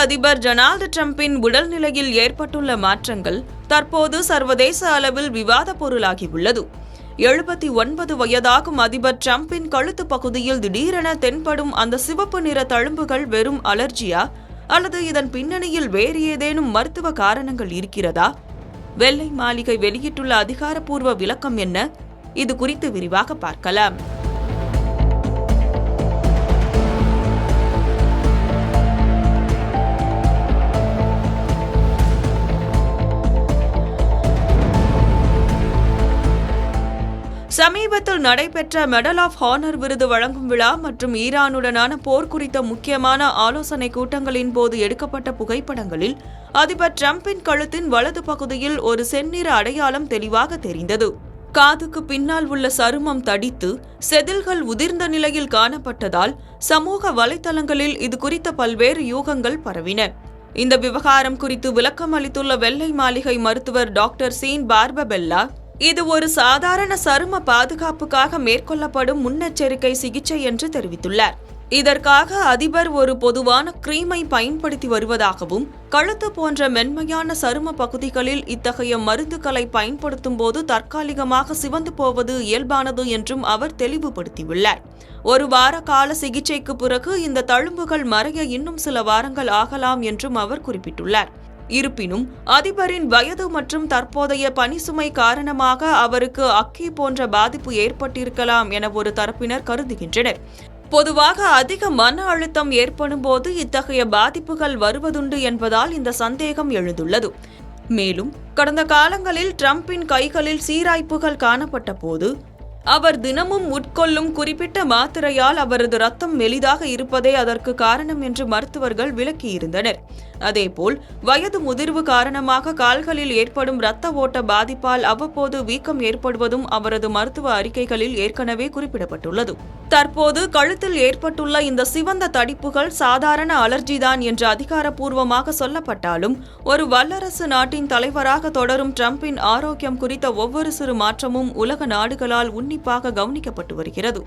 அதிபர் டொனால்டு டிரம்பின் உடல்நிலையில் ஏற்பட்டுள்ள மாற்றங்கள் தற்போது சர்வதேச அளவில் விவாத பொருளாகியுள்ளது. 79 வயதாகும் அதிபர் டிரம்பின் கழுத்து பகுதியில் திடீரென தென்படும் அந்த சிவப்பு நிற தழும்புகள் வெறும் அலர்ஜியா அல்லது இதன் பின்னணியில் வேறு ஏதேனும் மருத்துவ காரணங்கள் இருக்கிறதா? வெள்ளை மாளிகை வெளியிட்டுள்ள அதிகாரப்பூர்வ விளக்கம் என்ன? இது குறித்து விரிவாக பார்க்கலாம். சமீபத்தில் நடைபெற்ற மெடல் ஆஃப் ஹானர் விருது வழங்கும் விழா மற்றும் ஈரானுடனான போர் குறித்த முக்கியமான ஆலோசனை கூட்டங்களின் போது எடுக்கப்பட்ட புகைப்படங்களில் அதிபர் டிரம்பின் கழுத்தின் வலது பகுதியில் ஒரு செந்நிற அடையாளம் தெளிவாக தெரிந்தது. காதுக்கு பின்னால் உள்ள சருமம் தடித்து செதில்கள் உதிர்ந்த நிலையில் காணப்பட்டதால் சமூக வலைதளங்களில் இது குறித்த பல்வேறு யூகங்கள் பரவின. இந்த விவகாரம் குறித்து விளக்கம் அளித்துள்ள வெள்ளை மாளிகை மருத்துவர் டாக்டர் சீன் பார்பபெல்லா, இது ஒரு சாதாரண சரும பாதுகாப்புக்காக மேற்கொள்ளப்படும் முன்னெச்சரிக்கை சிகிச்சை என்று தெரிவித்துள்ளார். இதற்காக அதிபர் ஒரு பொதுவான கிரீமை பயன்படுத்தி வருவதாகவும், கழுத்து போன்ற மென்மையான சரும பகுதிகளில் இத்தகைய மருந்துகளை பயன்படுத்தும் போது தற்காலிகமாக சிவந்து போவது இயல்பானது என்றும் அவர் தெளிவுபடுத்தியுள்ளார். ஒரு வார கால சிகிச்சைக்கு பிறகு இந்த தழும்புகள் மறைய இன்னும் சில வாரங்கள் ஆகலாம் என்றும் அவர் குறிப்பிட்டுள்ளார். இருப்பினும் அதிபரின் வயது மற்றும் தற்போதைய பணிசுமை காரணமாக அவருக்கு அக்கி போன்ற பாதிப்பு ஏற்பட்டிருக்கலாம் என ஒரு தரப்பினர் கருதுகின்றனர். பொதுவாக அதிக மன அழுத்தம் ஏற்படும் போது இத்தகைய பாதிப்புகள் வருவதுண்டு என்பதால் இந்த சந்தேகம் எழுந்துள்ளது. மேலும் கடந்த காலங்களில் டிரம்பின் கைகளில் சீராய்ப்புகள் காணப்பட்ட போது அவர் தினமும் உட்கொள்ளும் குறிப்பிட்ட மாத்திரையால் அவரது ரத்தம் மெலிதாக இருப்பதே அதற்கு காரணம் என்று மருத்துவர்கள் விளக்கியிருந்தனர். அதேபோல் வயது முதிர்வு காரணமாக கால்களில் ஏற்படும் இரத்த ஓட்ட பாதிப்பால் அவ்வப்போது வீக்கம் ஏற்படுவதும் அவரது மருத்துவ அறிக்கைகளில் ஏற்கனவே குறிப்பிடப்பட்டுள்ளது. தற்போது கழுத்தில் ஏற்பட்டுள்ள இந்த சிவந்த தடிப்புகள் சாதாரண அலர்ஜிதான் என்று அதிகாரப்பூர்வமாக சொல்லப்பட்டாலும், ஒரு வல்லரசு நாட்டின் தலைவராக தொடரும் டிரம்பின் ஆரோக்கியம் குறித்த ஒவ்வொரு சிறு மாற்றமும் உலக நாடுகளால் உன்னிப்பாக கவனிக்கப்பட்டு வருகிறது.